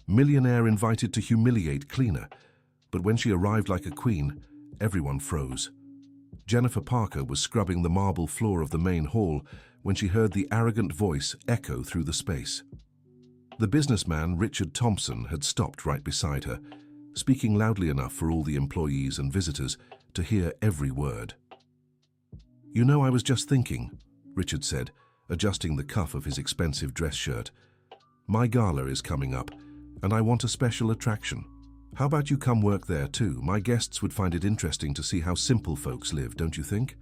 Millionaire invited to humiliate cleaner. But when she arrived like a queen, everyone froze. Jennifer Parker was scrubbing the marble floor of the main hall when she heard the arrogant voice echo through the space. The businessman, Richard Thompson, had stopped right beside her, speaking loudly enough for all the employees and visitors to hear every word. "You know, I was just thinking," Richard said, adjusting the cuff of his expensive dress shirt. "My gala is coming up, and I want a special attraction. How about you come work there too? My guests would find it interesting to see how simple folks live, don't you think?"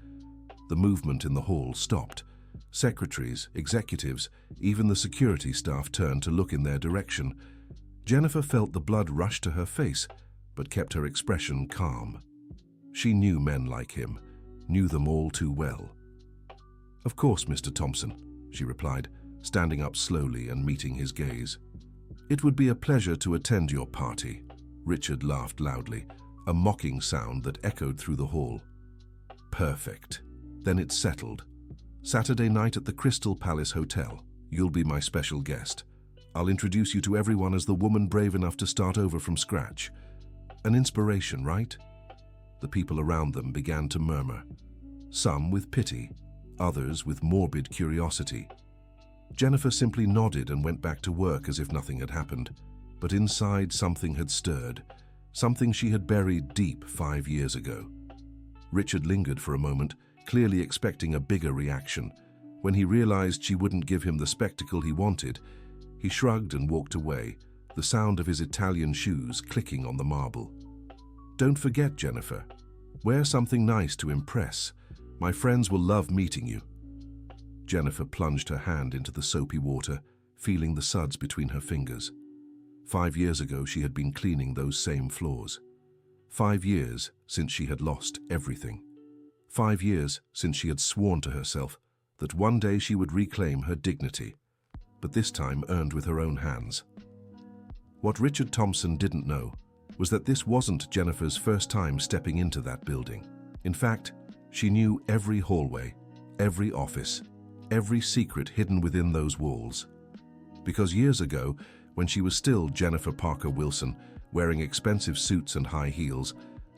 The movement in the hall stopped. Secretaries, executives, even the security staff turned to look in their direction. Jennifer felt the blood rush to her face, but kept her expression calm. She knew men like him, knew them all too well. "Of course, Mr. Thompson," she replied, standing up slowly and meeting his gaze. "It would be a pleasure to attend your party." Richard laughed loudly, a mocking sound that echoed through the hall. "Perfect. Then it's settled. Saturday night at the Crystal Palace Hotel. You'll be my special guest. I'll introduce you to everyone as the woman brave enough to start over from scratch. An inspiration, right?" The people around them began to murmur, some with pity, others with morbid curiosity. Jennifer simply nodded and went back to work as if nothing had happened. But inside something had stirred, something she had buried deep 5 years ago. Richard lingered for a moment, clearly expecting a bigger reaction. When he realized she wouldn't give him the spectacle he wanted, he shrugged and walked away, the sound of his Italian shoes clicking on the marble. "Don't forget, Jennifer. Wear something nice to impress. My friends will love meeting you." Jennifer plunged her hand into the soapy water, feeling the suds between her fingers. 5 years ago, she had been cleaning those same floors. 5 years since she had lost everything. 5 years since she had sworn to herself that one day she would reclaim her dignity, but this time earned with her own hands. What Richard Thompson didn't know was that this wasn't Jennifer's first time stepping into that building. In fact, she knew every hallway, every office, every secret hidden within those walls. Because years ago, when she was still Jennifer Parker Wilson, wearing expensive suits and high heels,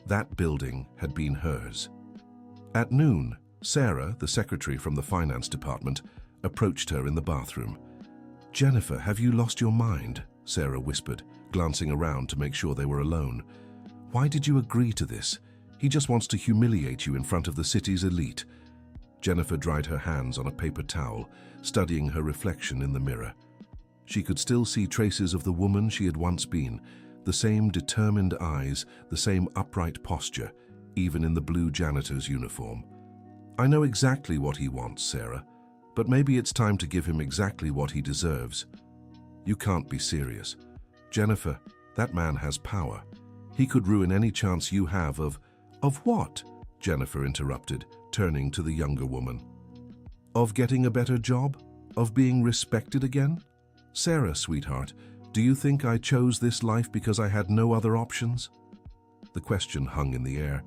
that building had been hers. At noon, Sarah, the secretary from the finance department, approached her in the bathroom. "Jennifer, have you lost your mind?" Sarah whispered, glancing around to make sure they were alone. "Why did you agree to this? He just wants to humiliate you in front of the city's elite." Jennifer dried her hands on a paper towel, studying her reflection in the mirror. She could still see traces of the woman she had once been, the same determined eyes, the same upright posture, even in the blue janitor's uniform. "I know exactly what he wants, Sarah, but maybe it's time to give him exactly what he deserves." "You can't be serious. Jennifer, that man has power. He could ruin any chance you have of—" "Of what?" Jennifer interrupted, turning to the younger woman. "Of getting a better job? Of being respected again? Sarah, sweetheart, do you think I chose this life because I had no other options?" The question hung in the air.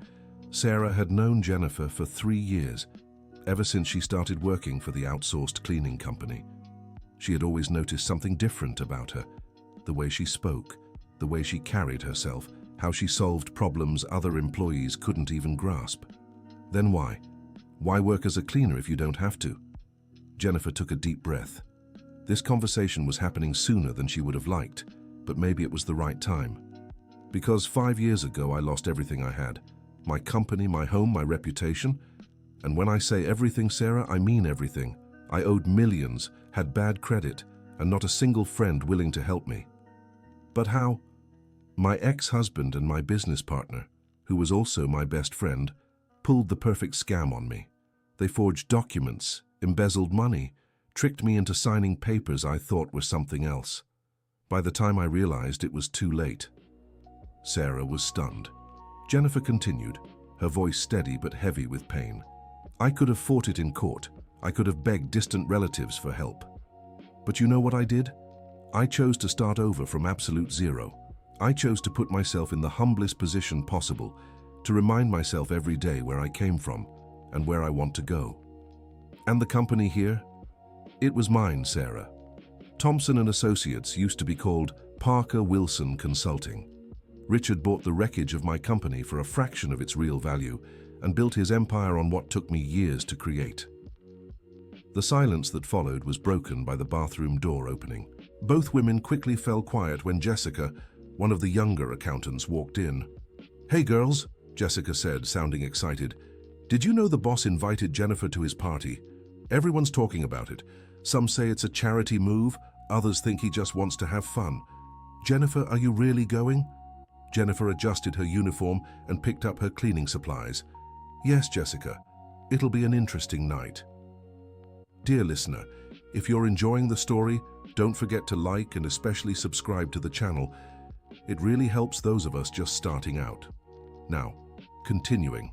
Sarah had known Jennifer for 3 years, ever since she started working for the outsourced cleaning company. She had always noticed something different about her, the way she spoke, the way she carried herself, how she solved problems other employees couldn't even grasp. Then why? Why work as a cleaner if you don't have to? Jennifer took a deep breath. This conversation was happening sooner than she would have liked, but maybe it was the right time. Because 5 years ago I lost everything I had. My company, my home, my reputation. And when I say everything, Sarah, I mean everything. I owed millions, had bad credit, and not a single friend willing to help me. But how? My ex-husband and my business partner, who was also my best friend, pulled the perfect scam on me. They forged documents, embezzled money, tricked me into signing papers I thought were something else. By the time I realized, it was too late. Sarah was stunned. Jennifer continued, her voice steady but heavy with pain. "I could have fought it in court. I could have begged distant relatives for help. But you know what I did? I chose to start over from absolute zero. I chose to put myself in the humblest position possible, to remind myself every day where I came from and where I want to go. And the company here? It was mine, Sarah. Thompson and Associates used to be called Parker Wilson Consulting. Richard bought the wreckage of my company for a fraction of its real value and built his empire on what took me years to create. The silence that followed was broken by the bathroom door opening. Both women quickly fell quiet when Jessica, one of the younger accountants, walked in. "Hey girls," Jessica said, sounding excited. "Did you know the boss invited Jennifer to his party? Everyone's talking about it. Some say it's a charity move, others think he just wants to have fun. Jennifer, are you really going?" Jennifer adjusted her uniform and picked up her cleaning supplies. "Yes, Jessica. It'll be an interesting night." Dear listener, if you're enjoying the story, don't forget to like and especially subscribe to the channel. It really helps those of us just starting out. Now, continuing.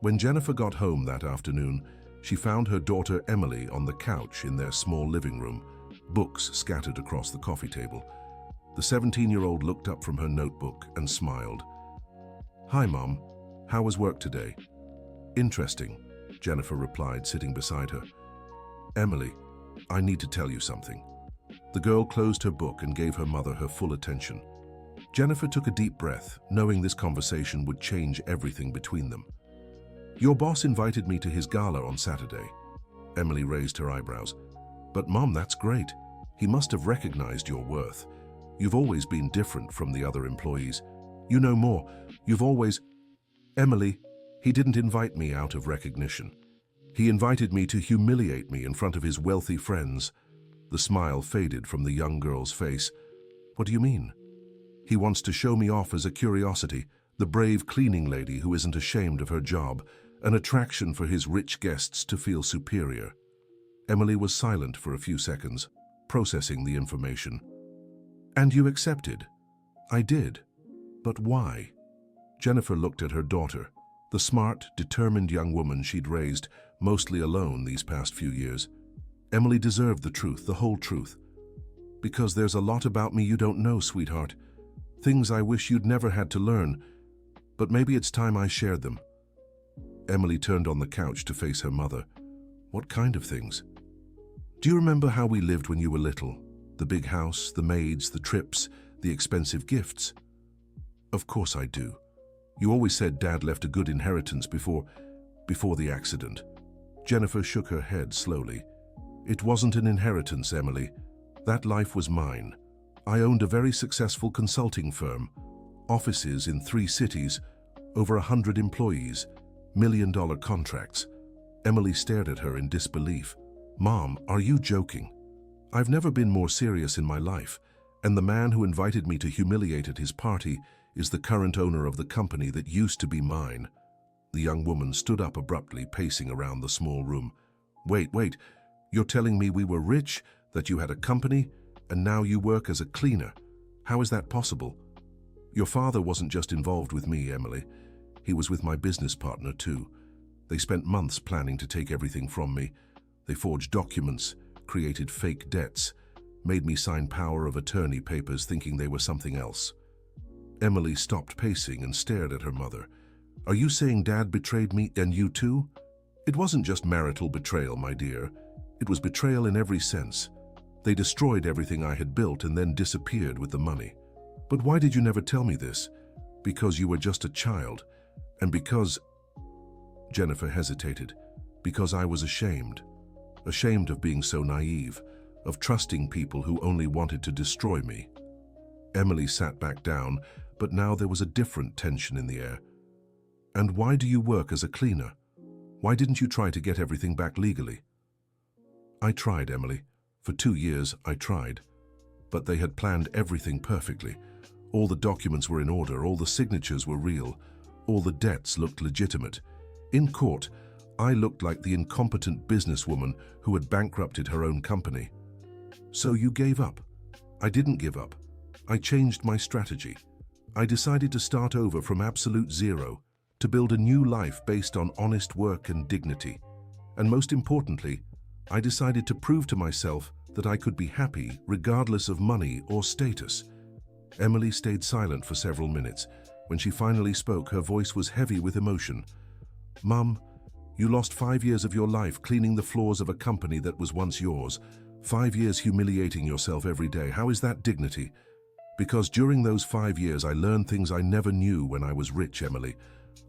When Jennifer got home that afternoon, she found her daughter Emily on the couch in their small living room, books scattered across the coffee table. The 17-year-old looked up from her notebook and smiled. "Hi, Mom. How was work today?" "Interesting," Jennifer replied, sitting beside her. "Emily, I need to tell you something." The girl closed her book and gave her mother her full attention. Jennifer took a deep breath, knowing this conversation would change everything between them. "Your boss invited me to his gala on Saturday." Emily raised her eyebrows. "But Mom, that's great. He must have recognized your worth. You've always been different from the other employees. You know more. You've always—" "Emily, he didn't invite me out of recognition. He invited me to humiliate me in front of his wealthy friends." The smile faded from the young girl's face. "What do you mean?" "He wants to show me off as a curiosity, the brave cleaning lady who isn't ashamed of her job, an attraction for his rich guests to feel superior." Emily was silent for a few seconds, processing the information. "And you accepted?" "I did. But why?" Jennifer looked at her daughter, the smart, determined young woman she'd raised, mostly alone these past few years. Emily deserved the truth, the whole truth. "Because there's a lot about me you don't know, sweetheart. Things I wish you'd never had to learn. But maybe it's time I shared them." Emily turned on the couch to face her mother. "What kind of things?" "Do you remember how we lived when you were little? The big house, the maids, the trips, the expensive gifts?" "Of course I do. You always said Dad left a good inheritance before the accident." Jennifer shook her head slowly. "It wasn't an inheritance, Emily. That life was mine. I owned a very successful consulting firm, offices in 3 cities, over 100 employees, million-dollar contracts." Emily stared at her in disbelief. "Mom, are you joking? I've never been more serious in my life, and the man who invited me to humiliate at his party is the current owner of the company that used to be mine." The young woman stood up abruptly, pacing around the small room. Wait, you're telling me we were rich, that you had a company, and now you work as a cleaner? How is that possible?" "Your father wasn't just involved with me, Emily. He was with my business partner too. They spent months planning to take everything from me. They forged documents, created fake debts, made me sign power of attorney papers thinking they were something else." Emily stopped pacing and stared at her mother. "Are you saying Dad betrayed me and you too?" "It wasn't just marital betrayal, my dear. It was betrayal in every sense. They destroyed everything I had built and then disappeared with the money." "But why did you never tell me this?" "Because you were just a child, and because—" Jennifer hesitated. "Because I was ashamed. Ashamed of being so naive, of trusting people who only wanted to destroy me." Emily sat back down, but now there was a different tension in the air. "And why do you work as a cleaner? Why didn't you try to get everything back legally?" "I tried, Emily. For 2 years, I tried. But they had planned everything perfectly. All the documents were in order, all the signatures were real, all the debts looked legitimate. In court, I looked like the incompetent businesswoman who had bankrupted her own company." "So you gave up?" "I didn't give up. I changed my strategy. I decided to start over from absolute zero, to build a new life based on honest work and dignity. And most importantly, I decided to prove to myself that I could be happy regardless of money or status." Emily stayed silent for several minutes. When she finally spoke, her voice was heavy with emotion. "Mum, you lost 5 years of your life cleaning the floors of a company that was once yours. 5 years humiliating yourself every day, how is that dignity? Because during those 5 years I learned things I never knew when I was rich, Emily.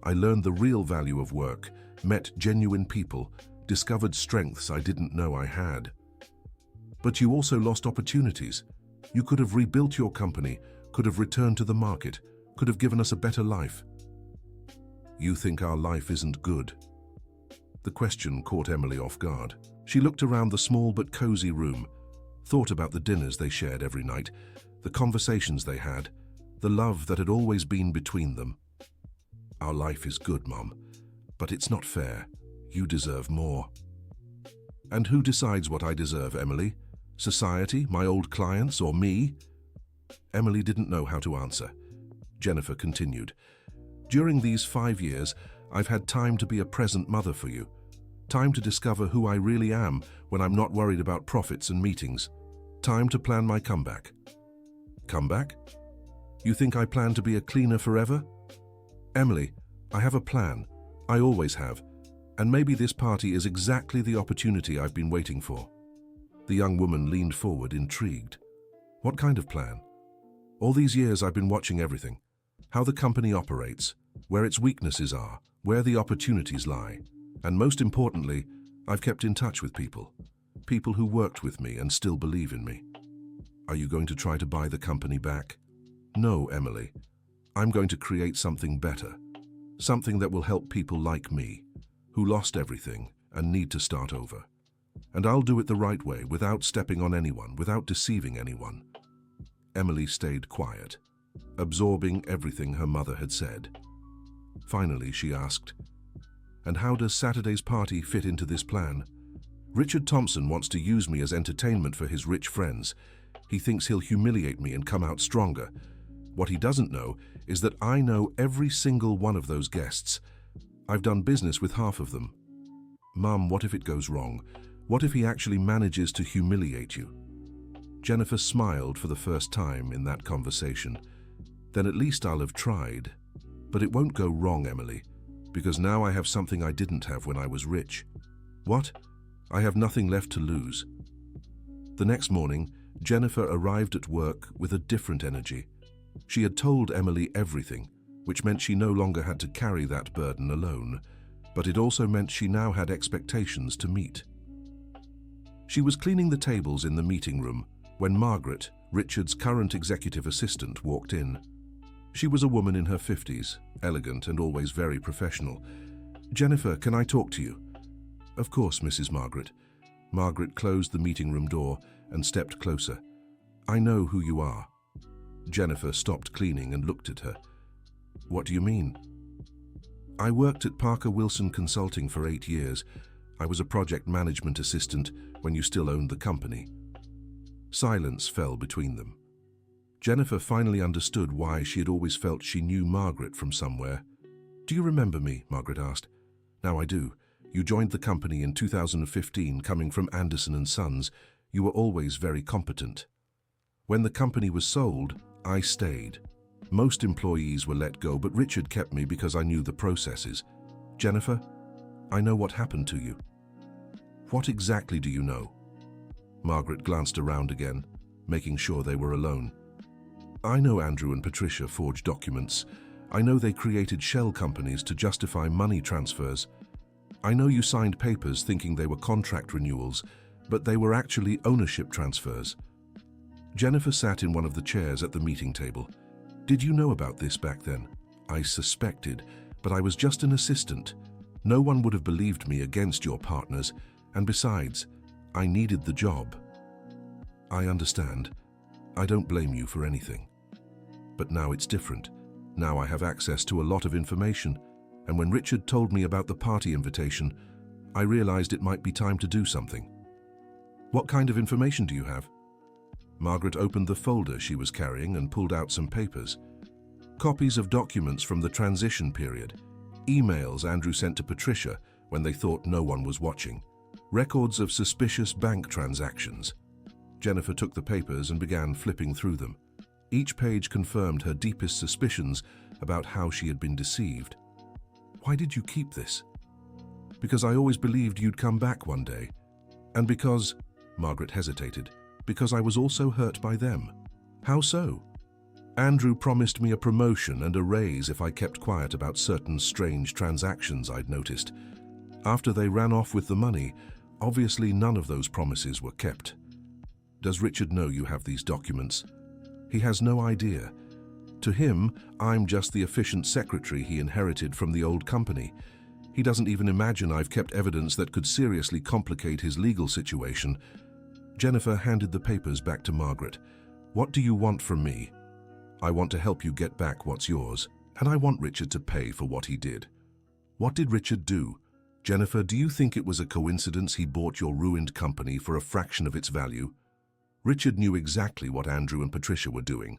I learned the real value of work, met genuine people, discovered strengths I didn't know I had. But you also lost opportunities. You could have rebuilt your company, could have returned to the market, could have given us a better life. You think our life isn't good? The question caught Emily off guard. She looked around the small but cozy room, thought about the dinners they shared every night, the conversations they had, the love that had always been between them. Our life is good, Mom, but it's not fair. You deserve more. And who decides what I deserve, Emily? Society, my old clients, or me? Emily didn't know how to answer. Jennifer continued. During these 5 years, I've had time to be a present mother for you. Time to discover who I really am when I'm not worried about profits and meetings. Time to plan my comeback. Comeback? You think I plan to be a cleaner forever? Emily, I have a plan. I always have. And maybe this party is exactly the opportunity I've been waiting for. The young woman leaned forward, intrigued. What kind of plan? All these years I've been watching everything. How the company operates, where its weaknesses are, where the opportunities lie. And most importantly, I've kept in touch with people. People who worked with me and still believe in me. Are you going to try to buy the company back? No, Emily. I'm going to create something better. Something that will help people like me, who lost everything and need to start over. And I'll do it the right way, without stepping on anyone, without deceiving anyone. Emily stayed quiet, absorbing everything her mother had said. Finally, she asked, "And how does Saturday's party fit into this plan? Richard Thompson wants to use me as entertainment for his rich friends. He thinks he'll humiliate me and come out stronger. What he doesn't know is that I know every single one of those guests. I've done business with half of them. Mum, what if it goes wrong? What if he actually manages to humiliate you?" Jennifer smiled for the first time in that conversation. Then at least I'll have tried. But it won't go wrong, Emily, because now I have something I didn't have when I was rich. What? I have nothing left to lose. The next morning, Jennifer arrived at work with a different energy. She had told Emily everything, which meant she no longer had to carry that burden alone, but it also meant she now had expectations to meet. She was cleaning the tables in the meeting room when Margaret, Richard's current executive assistant, walked in. She was a woman in her 50s, elegant and always very professional. "Jennifer, can I talk to you?" "Of course, Mrs. Margaret." Margaret closed the meeting room door and stepped closer. "I know who you are." Jennifer stopped cleaning and looked at her. "What do you mean?" "I worked at Parker Wilson Consulting for 8 years. I was a project management assistant when you still owned the company." Silence fell between them. Jennifer finally understood why she had always felt she knew Margaret from somewhere. "Do you remember me?" Margaret asked. "Now I do. You joined the company in 2015, coming from Anderson & Sons. You were always very competent. When the company was sold, I stayed. Most employees were let go, but Richard kept me because I knew the processes. Jennifer, I know what happened to you." "What exactly do you know?" Margaret glanced around again, making sure they were alone. "I know Andrew and Patricia forged documents. I know they created shell companies to justify money transfers. I know you signed papers thinking they were contract renewals, but they were actually ownership transfers." Jennifer sat in one of the chairs at the meeting table. "Did you know about this back then?" "I suspected, but I was just an assistant. No one would have believed me against your partners, and besides, I needed the job." "I understand. I don't blame you for anything. But now it's different. Now I have access to a lot of information, and when Richard told me about the party invitation, I realized it might be time to do something." "What kind of information do you have?" Margaret opened the folder she was carrying and pulled out some papers. Copies of documents from the transition period, emails Andrew sent to Patricia when they thought no one was watching, records of suspicious bank transactions. Jennifer took the papers and began flipping through them. Each page confirmed her deepest suspicions about how she had been deceived. "Why did you keep this?" "Because I always believed you'd come back one day. And because..." Margaret hesitated. Because I was also hurt by them. How so? Andrew promised me a promotion and a raise if I kept quiet about certain strange transactions I'd noticed. After they ran off with the money, obviously none of those promises were kept. Does Richard know you have these documents? He has no idea. To him, I'm just the efficient secretary he inherited from the old company. He doesn't even imagine I've kept evidence that could seriously complicate his legal situation. Jennifer handed the papers back to Margaret. What do you want from me? I want to help you get back what's yours, and I want Richard to pay for what he did. What did Richard do? Jennifer, do you think it was a coincidence he bought your ruined company for a fraction of its value? Richard knew exactly what Andrew and Patricia were doing.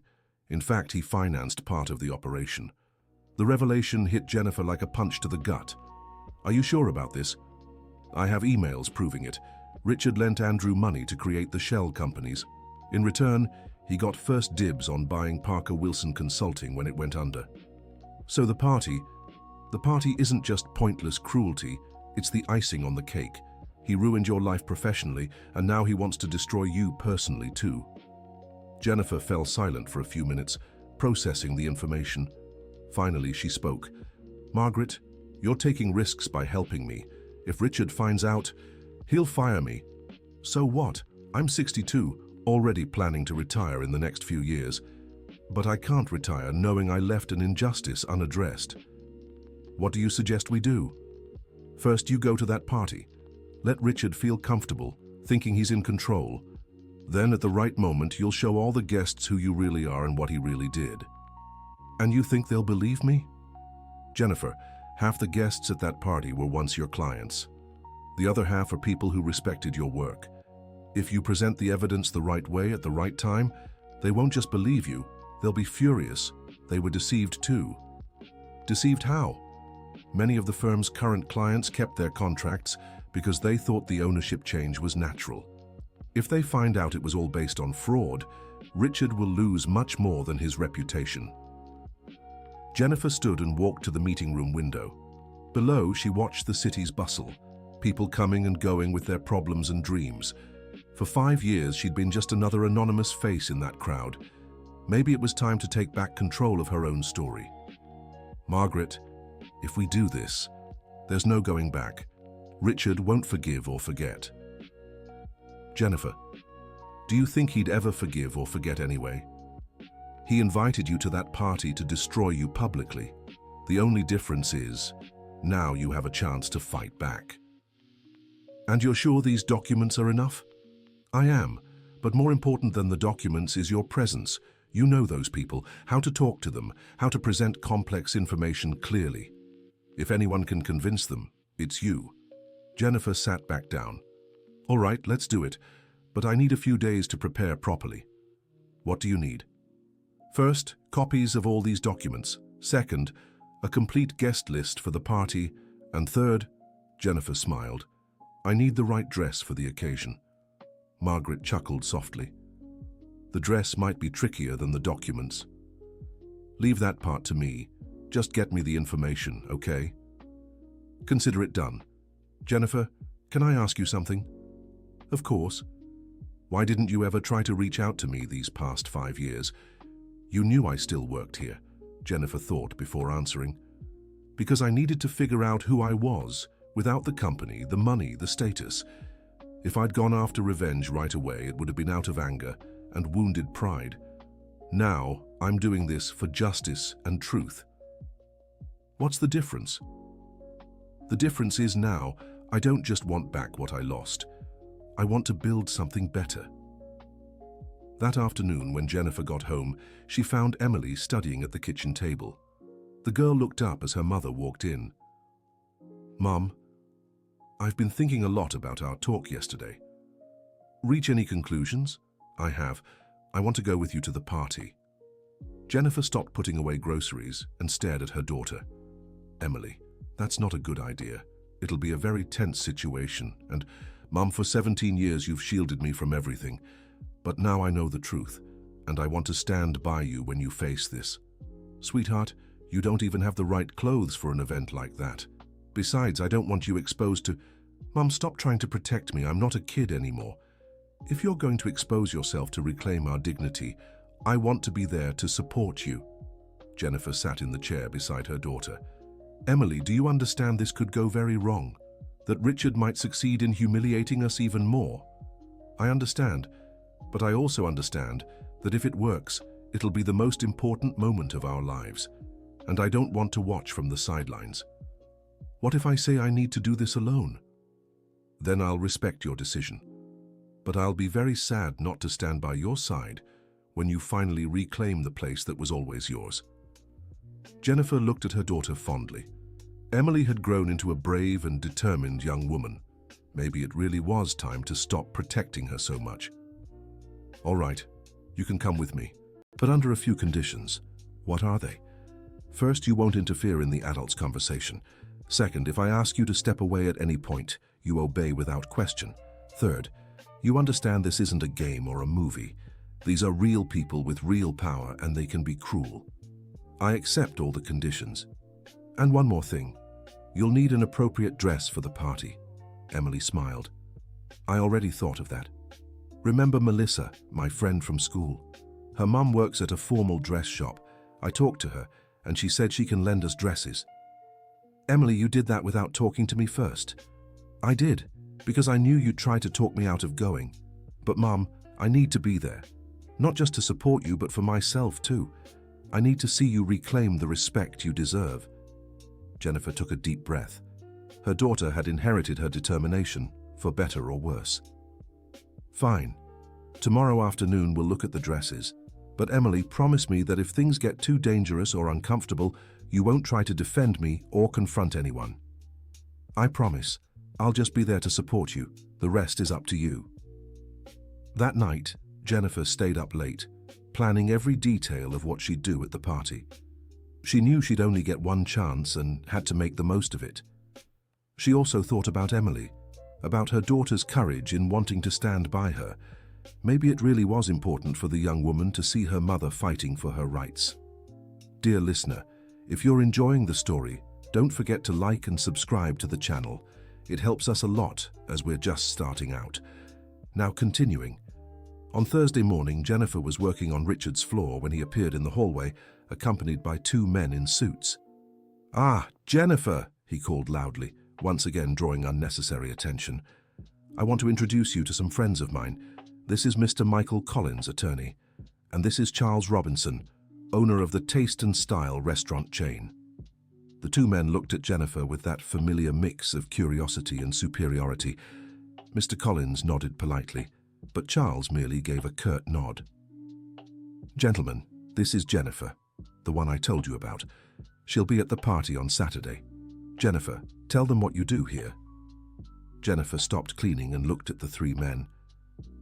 In fact, he financed part of the operation. The revelation hit Jennifer like a punch to the gut. Are you sure about this? I have emails proving it. Richard lent Andrew money to create the shell companies. In return, he got first dibs on buying Parker Wilson Consulting when it went under. So the party isn't just pointless cruelty, it's the icing on the cake. He ruined your life professionally, and now he wants to destroy you personally too. Jennifer fell silent for a few minutes, processing the information. Finally, she spoke. Margaret, you're taking risks by helping me. If Richard finds out, he'll fire me. So what? I'm 62, already planning to retire in the next few years. But I can't retire knowing I left an injustice unaddressed. What do you suggest we do? First, you go to that party. Let Richard feel comfortable, thinking he's in control. Then, at the right moment, you'll show all the guests who you really are and what he really did. And you think they'll believe me? Jennifer, half the guests at that party were once your clients. The other half are people who respected your work. If you present the evidence the right way at the right time, they won't just believe you, they'll be furious. They were deceived too. Deceived how? Many of the firm's current clients kept their contracts because they thought the ownership change was natural. If they find out it was all based on fraud, Richard will lose much more than his reputation. Jennifer stood and walked to the meeting room window. Below, she watched the city's bustle, people coming and going with their problems and dreams. For 5 years, she'd been just another anonymous face in that crowd. Maybe it was time to take back control of her own story. Margaret, if we do this, there's no going back. Richard won't forgive or forget. Jennifer, do you think he'd ever forgive or forget anyway? He invited you to that party to destroy you publicly. The only difference is, now you have a chance to fight back. And you're sure these documents are enough? I am, but more important than the documents is your presence. You know those people, how to talk to them, how to present complex information clearly. If anyone can convince them, it's you. Jennifer sat back down. All right, let's do it, but I need a few days to prepare properly. What do you need? First, copies of all these documents. Second, a complete guest list for the party. And third, Jennifer smiled, I need the right dress for the occasion. Margaret chuckled softly. The dress might be trickier than the documents. Leave that part to me. Just get me the information, okay? Consider it done. Jennifer, can I ask you something? Of course. Why didn't you ever try to reach out to me these past 5 years? You knew I still worked here, Jennifer thought before answering. Because I needed to figure out who I was, without the company, the money, the status. If I'd gone after revenge right away, it would have been out of anger and wounded pride. Now, I'm doing this for justice and truth. What's the difference? The difference is now, I don't just want back what I lost. I want to build something better. That afternoon, when Jennifer got home, she found Emily studying at the kitchen table. The girl looked up as her mother walked in. Mom, I've been thinking a lot about our talk yesterday. Reach any conclusions? I have. I want to go with you to the party. Jennifer stopped putting away groceries and stared at her daughter. Emily, that's not a good idea. It'll be a very tense situation, and Mum, for 17 years you've shielded me from everything. But now I know the truth, and I want to stand by you when you face this. Sweetheart, you don't even have the right clothes for an event like that. Besides, I don't want you exposed to... Mum, stop trying to protect me. I'm not a kid anymore. If you're going to expose yourself to reclaim our dignity, I want to be there to support you. Jennifer sat in the chair beside her daughter. Emily, do you understand this could go very wrong? That Richard might succeed in humiliating us even more? I understand, but I also understand that if it works, it'll be the most important moment of our lives, and I don't want to watch from the sidelines. What if I say I need to do this alone? Then I'll respect your decision, but I'll be very sad not to stand by your side when you finally reclaim the place that was always yours. Jennifer looked at her daughter fondly. Emily had grown into a brave and determined young woman. Maybe it really was time to stop protecting her so much. All right, you can come with me, but under a few conditions. What are they? First, you won't interfere in the adults' conversation. Second, if I ask you to step away at any point, you obey without question. Third, you understand this isn't a game or a movie. These are real people with real power, and they can be cruel. I accept all the conditions. And one more thing. You'll need an appropriate dress for the party. Emily smiled. I already thought of that. Remember Melissa, my friend from school? Her mum works at a formal dress shop. I talked to her, and she said she can lend us dresses. Emily, you did that without talking to me first. I did, because I knew you'd try to talk me out of going. But Mum, I need to be there. Not just to support you, but for myself too. I need to see you reclaim the respect you deserve. Jennifer took a deep breath. Her daughter had inherited her determination, for better or worse. Fine. Tomorrow afternoon we'll look at the dresses. But Emily, promise me that if things get too dangerous or uncomfortable, you won't try to defend me or confront anyone. I promise. I'll just be there to support you. The rest is up to you. That night, Jennifer stayed up late, planning every detail of what she'd do at the party. She knew she'd only get one chance and had to make the most of it. She also thought about Emily, about her daughter's courage in wanting to stand by her. Maybe it really was important for the young woman to see her mother fighting for her rights. Dear listener, if you're enjoying the story, don't forget to like and subscribe to the channel. It helps us a lot as we're just starting out. Now continuing. On Thursday morning, Jennifer was working on Richard's floor when he appeared in the hallway, accompanied by two men in suits. "Ah, Jennifer," he called loudly, once again drawing unnecessary attention. "I want to introduce you to some friends of mine. This is Mr. Michael Collins, attorney, and this is Charles Robinson, owner of the Taste and Style restaurant chain." The two men looked at Jennifer with that familiar mix of curiosity and superiority. Mr. Collins nodded politely, but Charles merely gave a curt nod. "Gentlemen, this is Jennifer, the one I told you about. She'll be at the party on Saturday. Jennifer, tell them what you do here." Jennifer stopped cleaning and looked at the three men.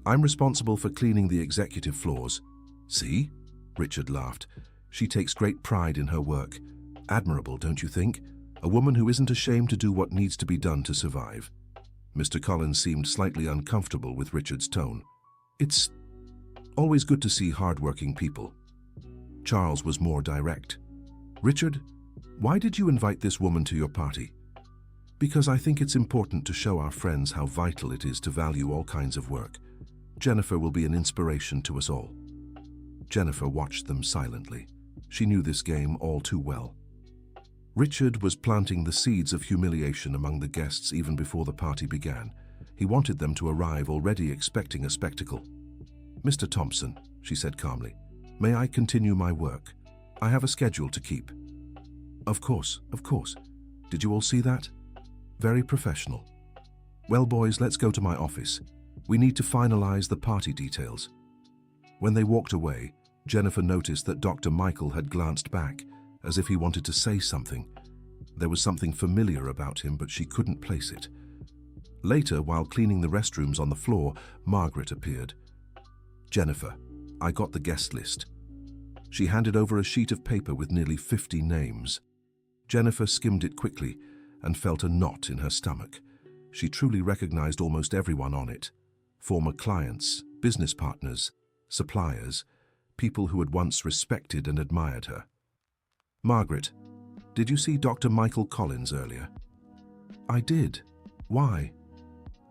"I'm responsible for cleaning the executive floors." "See?" Richard laughed. "She takes great pride in her work. Admirable, don't you think? A woman who isn't ashamed to do what needs to be done to survive." Mr. Collins seemed slightly uncomfortable with Richard's tone. "It's always good to see hard-working people." Charles was more direct. "Richard, why did you invite this woman to your party?" "Because I think it's important to show our friends how vital it is to value all kinds of work. Jennifer will be an inspiration to us all." Jennifer watched them silently. She knew this game all too well. Richard was planting the seeds of humiliation among the guests even before the party began. He wanted them to arrive already expecting a spectacle. "Mr. Thompson," she said calmly, "may I continue my work? I have a schedule to keep." Of course. Did you all see that? Very professional. Well, boys, let's go to my office. We need to finalize the party details." When they walked away, Jennifer noticed that Dr. Michael had glanced back, as if he wanted to say something. There was something familiar about him, but she couldn't place it. Later, while cleaning the restrooms on the floor, Margaret appeared. "Jennifer, I got the guest list." She handed over a sheet of paper with nearly 50 names. Jennifer skimmed it quickly and felt a knot in her stomach. She truly recognized almost everyone on it. Former clients, business partners, suppliers, people who had once respected and admired her. "Margaret, did you see Dr. Michael Collins earlier?" "I did. Why?"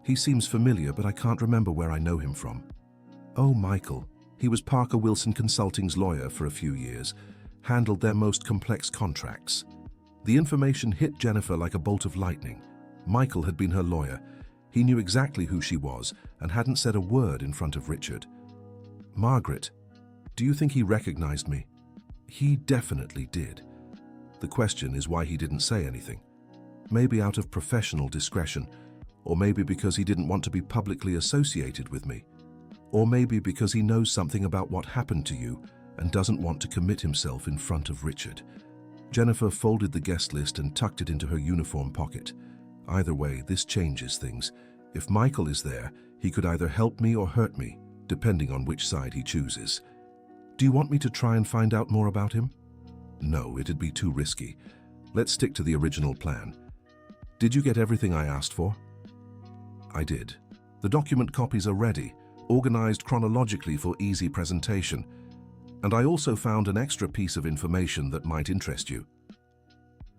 He seems familiar, but I can't remember where I know him from. Oh, Michael. He was Parker Wilson Consulting's lawyer for a few years, handled their most complex contracts. The information hit Jennifer like a bolt of lightning. Michael had been her lawyer. He knew exactly who she was and hadn't said a word in front of Richard. Margaret, do you think he recognized me? He definitely did. The question is why he didn't say anything. Maybe out of professional discretion, or maybe because he didn't want to be publicly associated with me, or maybe because he knows something about what happened to you and doesn't want to commit himself in front of Richard. Jennifer folded the guest list and tucked it into her uniform pocket. Either way, this changes things. If Michael is there, he could either help me or hurt me, depending on which side he chooses. Do you want me to try and find out more about him? No, it'd be too risky. Let's stick to the original plan. Did you get everything I asked for? I did. The document copies are ready, organized chronologically for easy presentation. And I also found an extra piece of information that might interest you.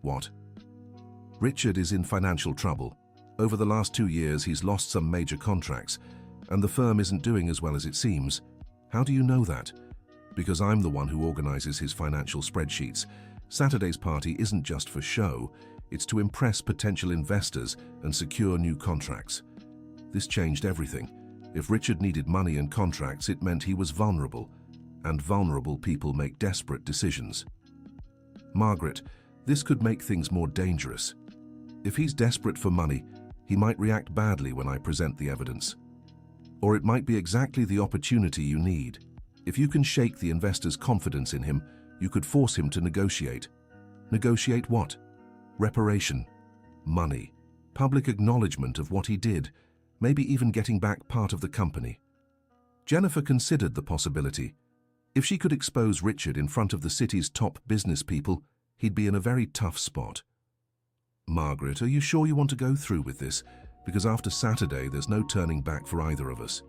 What? Richard is in financial trouble. Over the last 2 years, he's lost some major contracts, and the firm isn't doing as well as it seems. How do you know that? Because I'm the one who organizes his financial spreadsheets. Saturday's party isn't just for show, it's to impress potential investors and secure new contracts. This changed everything. If Richard needed money and contracts, it meant he was vulnerable, and vulnerable people make desperate decisions. Margaret, this could make things more dangerous. If he's desperate for money, he might react badly when I present the evidence. Or it might be exactly the opportunity you need. If you can shake the investor's confidence in him, you could force him to negotiate. Negotiate what? Reparation, money, public acknowledgement of what he did, maybe even getting back part of the company. Jennifer considered the possibility. If she could expose Richard in front of the city's top business people, he'd be in a very tough spot. Margaret, are you sure you want to go through with this? Because after Saturday, there's no turning back for either of us.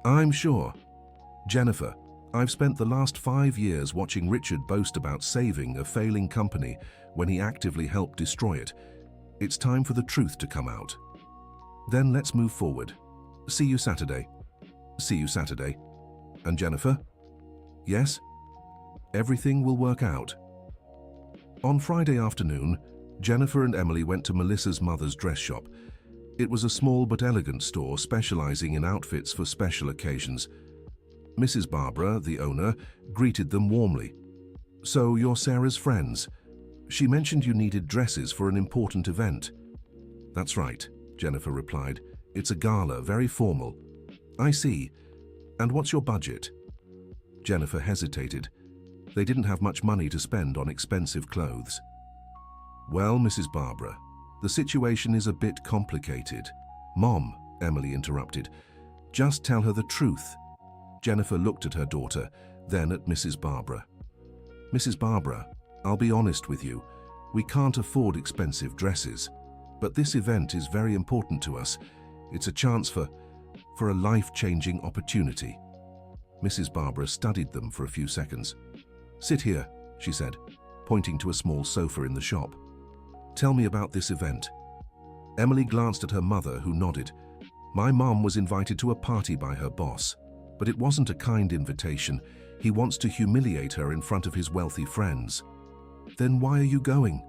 I'm sure. Jennifer, I've spent the last 5 years watching Richard boast about saving a failing company when he actively helped destroy it. It's time for the truth to come out. Then let's move forward. See you Saturday. See you Saturday. And Jennifer? Yes? Everything will work out. On Friday afternoon, Jennifer and Emily went to Melissa's mother's dress shop. It was a small but elegant store specializing in outfits for special occasions. Mrs. Barbara, the owner, greeted them warmly. So you're Sarah's friends. She mentioned you needed dresses for an important event. That's right, Jennifer replied. It's a gala, very formal. I see. And what's your budget? Jennifer hesitated. They didn't have much money to spend on expensive clothes. Well, Mrs. Barbara, the situation is a bit complicated. Mom, Emily interrupted. Just tell her the truth. Jennifer looked at her daughter, then at Mrs. Barbara. Mrs. Barbara, I'll be honest with you. We can't afford expensive dresses. But this event is very important to us. It's a chance for a life-changing opportunity. Mrs. Barbara studied them for a few seconds. Sit here, she said, pointing to a small sofa in the shop. Tell me about this event. Emily glanced at her mother, who nodded. My mom was invited to a party by her boss, but it wasn't a kind invitation. He wants to humiliate her in front of his wealthy friends. Then why are you going?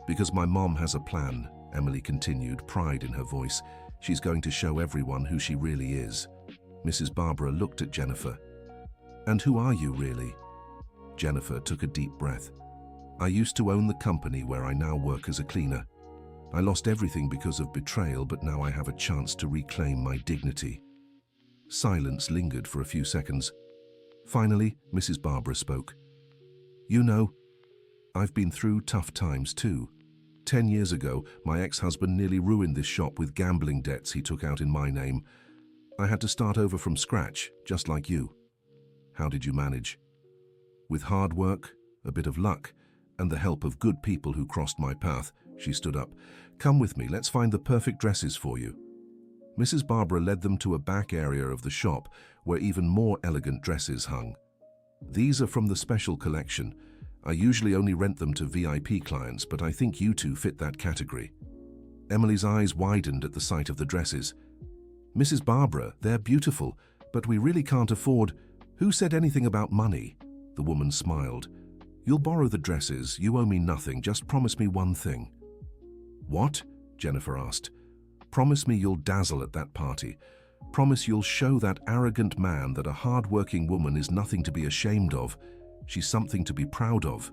Because my mom has a plan, Emily continued, pride in her voice. She's going to show everyone who she really is. Mrs. Barbara looked at Jennifer. And who are you really? Jennifer took a deep breath. I used to own the company where I now work as a cleaner. I lost everything because of betrayal, but now I have a chance to reclaim my dignity. Silence lingered for a few seconds. Finally, Mrs. Barbara spoke. You know, I've been through tough times too. 10 years ago, my ex-husband nearly ruined this shop with gambling debts he took out in my name. I had to start over from scratch, just like you. How did you manage? With hard work, a bit of luck, and the help of good people who crossed my path, she stood up. Come with me, let's find the perfect dresses for you. Mrs. Barbara led them to a back area of the shop where even more elegant dresses hung. These are from the special collection. I usually only rent them to VIP clients, but I think you two fit that category. Emily's eyes widened at the sight of the dresses. "Mrs. Barbara, they're beautiful, but we really can't afford—" "Who said anything about money?" The woman smiled. "You'll borrow the dresses. You owe me nothing. Just promise me one thing." "What?" Jennifer asked. "Promise me you'll dazzle at that party. Promise you'll show that arrogant man that a hard-working woman is nothing to be ashamed of. She's something to be proud of."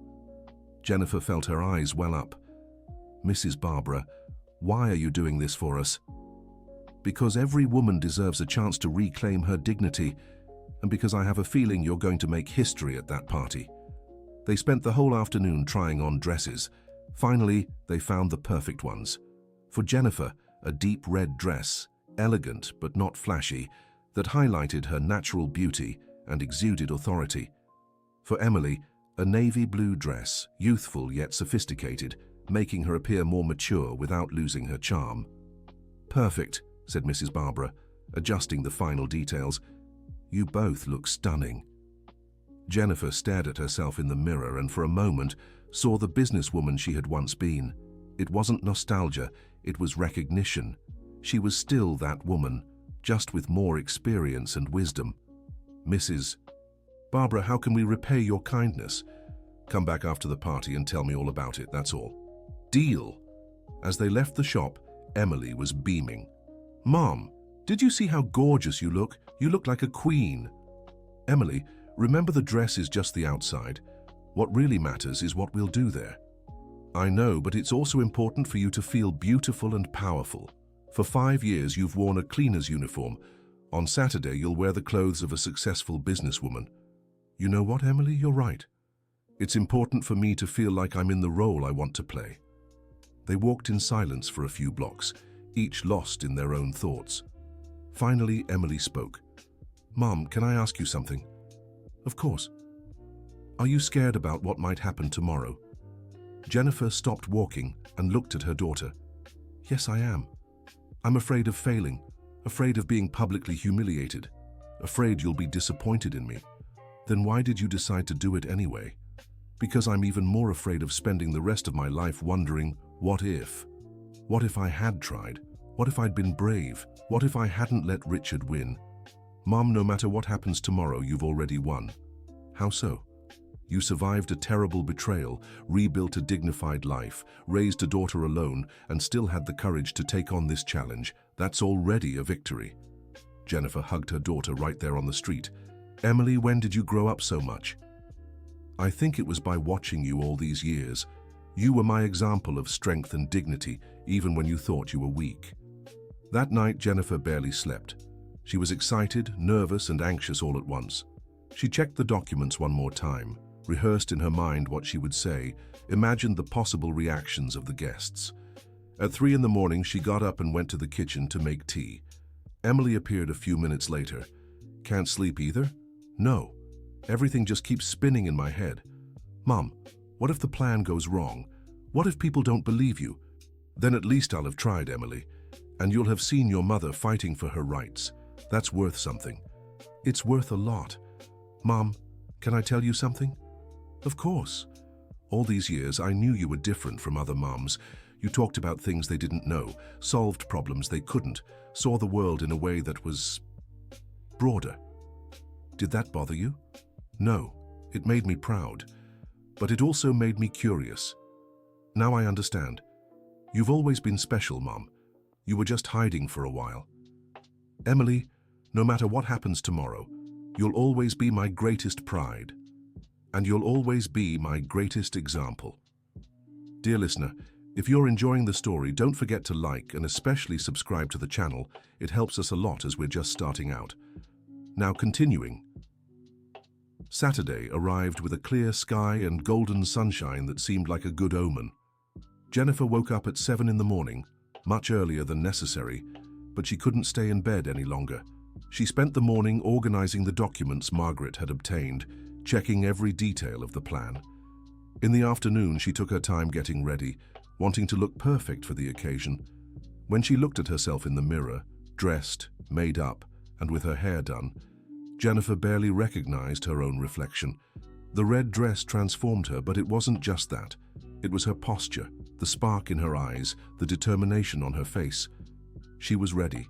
Jennifer felt her eyes well up. "Mrs. Barbara, why are you doing this for us?" "Because every woman deserves a chance to reclaim her dignity, and because I have a feeling you're going to make history at that party." They spent the whole afternoon trying on dresses. Finally, they found the perfect ones. For Jennifer, a deep red dress, elegant but not flashy, that highlighted her natural beauty and exuded authority. For Emily, a navy blue dress, youthful yet sophisticated, making her appear more mature without losing her charm. "Perfect," said Mrs. Barbara, adjusting the final details. "You both look stunning." Jennifer stared at herself in the mirror and for a moment saw the businesswoman she had once been. It wasn't nostalgia, it was recognition. She was still that woman, just with more experience and wisdom. "Mrs. Barbara, how can we repay your kindness?" "Come back after the party and tell me all about it, that's all." "Deal." As they left the shop, Emily was beaming. "Mom, did you see how gorgeous you look? You look like a queen." "Emily, remember the dress is just the outside. What really matters is what we'll do there." "I know, but it's also important for you to feel beautiful and powerful. For 5 years you've worn a cleaner's uniform. On Saturday you'll wear the clothes of a successful businesswoman." "You know what, Emily? You're right. It's important for me to feel like I'm in the role I want to play." They walked in silence for a few blocks, each lost in their own thoughts. Finally, Emily spoke. "Mom, can I ask you something?" "Of course." "Are you scared about what might happen tomorrow?" Jennifer stopped walking and looked at her daughter. "Yes, I am. I'm afraid of failing, afraid of being publicly humiliated, afraid you'll be disappointed in me." "Then why did you decide to do it anyway?" "Because I'm even more afraid of spending the rest of my life wondering, what if? What if I had tried? What if I'd been brave? What if I hadn't let Richard win?" "Mom, no matter what happens tomorrow, you've already won." "How so?" "You survived a terrible betrayal, rebuilt a dignified life, raised a daughter alone, and still had the courage to take on this challenge. That's already a victory." Jennifer hugged her daughter right there on the street. "Emily, when did you grow up so much?" "I think it was by watching you all these years. You were my example of strength and dignity, even when you thought you were weak." That night, Jennifer barely slept. She was excited, nervous, and anxious all at once. She checked the documents one more time, rehearsed in her mind what she would say, imagined the possible reactions of the guests. At 3 in the morning, she got up and went to the kitchen to make tea. Emily appeared a few minutes later. "Can't sleep either?" "No. Everything just keeps spinning in my head." "Mom, what if the plan goes wrong? What if people don't believe you?" "Then at least I'll have tried, Emily. And you'll have seen your mother fighting for her rights. That's worth something." "It's worth a lot." "Mom, can I tell you something?" "Of course. All these years I knew you were different from other moms. You talked about things they didn't know, solved problems they couldn't, saw the world in a way that was broader. Did that bother you?" "No. It made me proud. But it also made me curious. Now I understand. You've always been special, Mom. You were just hiding for a while. Emily, no matter what happens tomorrow, you'll always be my greatest pride. And you'll always be my greatest example." Dear listener, if you're enjoying the story, don't forget to like and especially subscribe to the channel. It helps us a lot as we're just starting out. Now continuing. Saturday arrived with a clear sky and golden sunshine that seemed like a good omen. Jennifer woke up at 7 in the morning, much earlier than necessary, but she couldn't stay in bed any longer. She spent the morning organizing the documents Margaret had obtained, checking every detail of the plan. In the afternoon, she took her time getting ready, wanting to look perfect for the occasion. When she looked at herself in the mirror, dressed, made up, and with her hair done, Jennifer barely recognized her own reflection. The red dress transformed her, but it wasn't just that. It was her posture, the the spark in her eyes, the determination on her face. She was ready.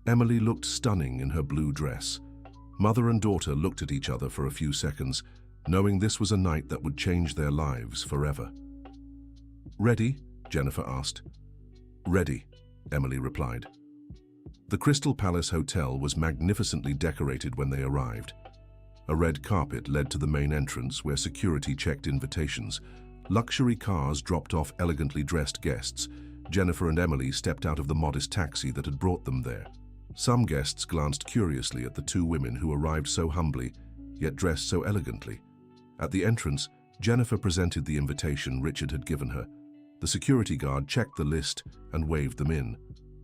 Emily looked stunning in her blue dress. Mother and daughter looked at each other for a few seconds, knowing this was a night that would change their lives forever. "Ready?" Jennifer asked. "Ready," Emily replied. The Crystal Palace Hotel was magnificently decorated when they arrived. A red carpet led to the main entrance where security checked invitations. Luxury cars dropped off elegantly dressed guests. Jennifer and Emily stepped out of the modest taxi that had brought them there. Some guests glanced curiously at the two women who arrived so humbly, yet dressed so elegantly. At the entrance, Jennifer presented the invitation Richard had given her. The security guard checked the list and waved them in.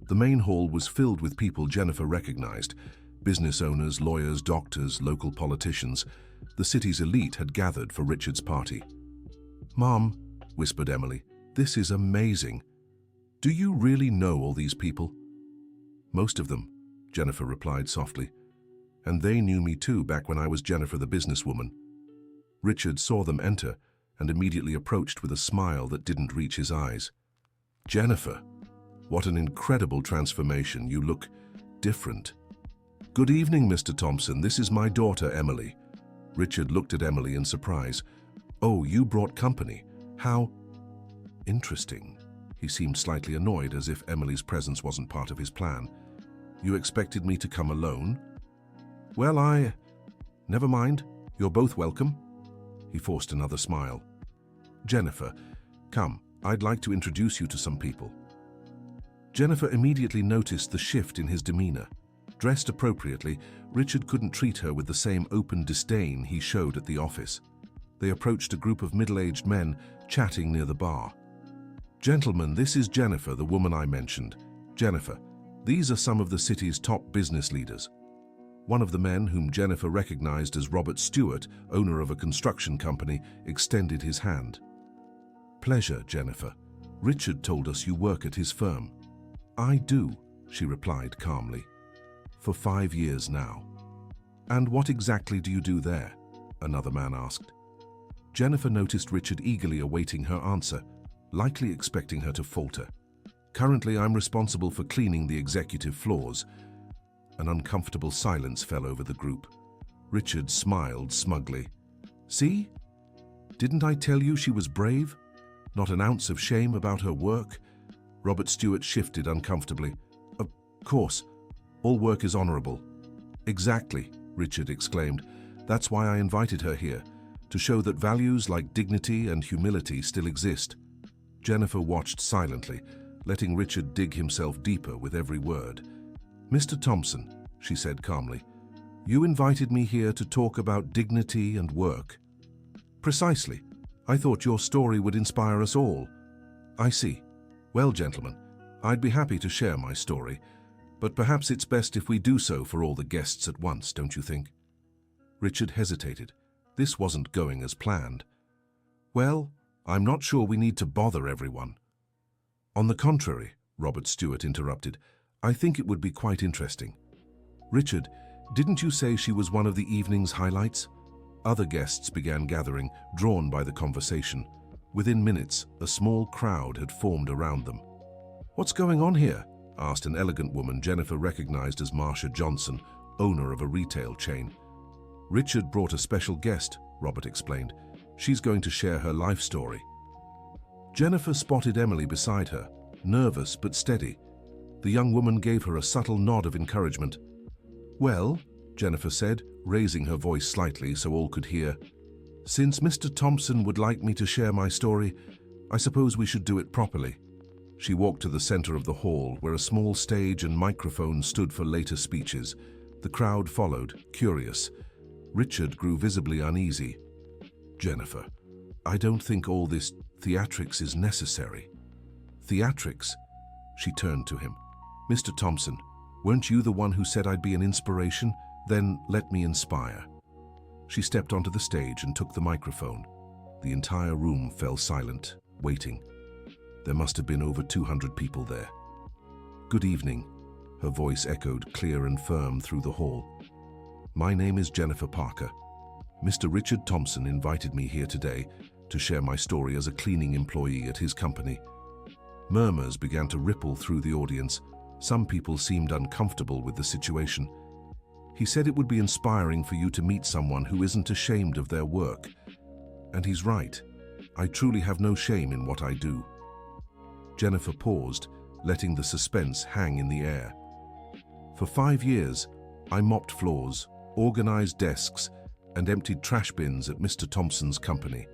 The main hall was filled with people Jennifer recognized: business owners, lawyers, doctors, local politicians. The city's elite had gathered for Richard's party. "Mom," whispered Emily, "this is amazing. Do you really know all these people?" "Most of them," Jennifer replied softly. "And they knew me too back when I was Jennifer the businesswoman." Richard saw them enter and immediately approached with a smile that didn't reach his eyes. "Jennifer, what an incredible transformation. You look different." "Good evening, Mr. Thompson. This is my daughter, Emily." Richard looked at Emily in surprise. "Oh, you brought company. How interesting." He seemed slightly annoyed, as if Emily's presence wasn't part of his plan. "You expected me to come alone?" "Well, Never mind. You're both welcome." He forced another smile. "Jennifer, come. I'd like to introduce you to some people." Jennifer immediately noticed the shift in his demeanor. Dressed appropriately, Richard couldn't treat her with the same open disdain he showed at the office. They approached a group of middle-aged men chatting near the bar. "Gentlemen, this is Jennifer, the woman I mentioned. Jennifer, these are some of the city's top business leaders." One of the men, whom Jennifer recognized as Robert Stewart, owner of a construction company, extended his hand. "Pleasure, Jennifer. Richard told us you work at his firm." "I do," she replied calmly. "For 5 years now." "And what exactly do you do there?" another man asked. Jennifer noticed Richard eagerly awaiting her answer, likely expecting her to falter. "Currently, I'm responsible for cleaning the executive floors." An uncomfortable silence fell over the group. Richard smiled smugly. "See? Didn't I tell you she was brave? Not an ounce of shame about her work." Robert Stewart shifted uncomfortably. "Of course, all work is honorable." "Exactly," Richard exclaimed. "That's why I invited her here, to show that values like dignity and humility still exist." Jennifer watched silently, letting Richard dig himself deeper with every word. "Mr. Thompson," she said calmly, "you invited me here to talk about dignity and work." "Precisely. I thought your story would inspire us all." "I see. Well, gentlemen, I'd be happy to share my story, but perhaps it's best if we do so for all the guests at once, don't you think?" Richard hesitated. This wasn't going as planned. "Well, I'm not sure we need to bother everyone." "On the contrary," Robert Stewart interrupted, "I think it would be quite interesting." "Richard, didn't you say she was one of the evening's highlights?" Other guests began gathering, drawn by the conversation. Within minutes, a small crowd had formed around them. "What's going on here?" asked an elegant woman Jennifer recognized as Marsha Johnson, owner of a retail chain. "Richard brought a special guest," Robert explained. "She's going to share her life story." Jennifer spotted Emily beside her, nervous but steady. The young woman gave her a subtle nod of encouragement. "Well," Jennifer said, raising her voice slightly so all could hear, "since Mr. Thompson would like me to share my story, I suppose we should do it properly." She walked to the center of the hall, where a small stage and microphone stood for later speeches. The crowd followed, curious. Richard grew visibly uneasy. "Jennifer, I don't think all this theatrics is necessary." "Theatrics?" She turned to him. "Mr. Thompson, weren't you the one who said I'd be an inspiration? Then let me inspire." She stepped onto the stage and took the microphone. The entire room fell silent, waiting. There must have been over 200 people there. "Good evening," her voice echoed clear and firm through the hall. "My name is Jennifer Parker. Mr. Richard Thompson invited me here today to share my story as a cleaning employee at his company. Murmurs began to ripple through the audience. Some people seemed uncomfortable with the situation. He said it would be inspiring for you to meet someone who isn't ashamed of their work. And he's right. I truly have no shame in what I do. Jennifer paused, letting the suspense hang in the air. For 5 years, I mopped floors, organized desks, and emptied trash bins at Mr. Thompson's company.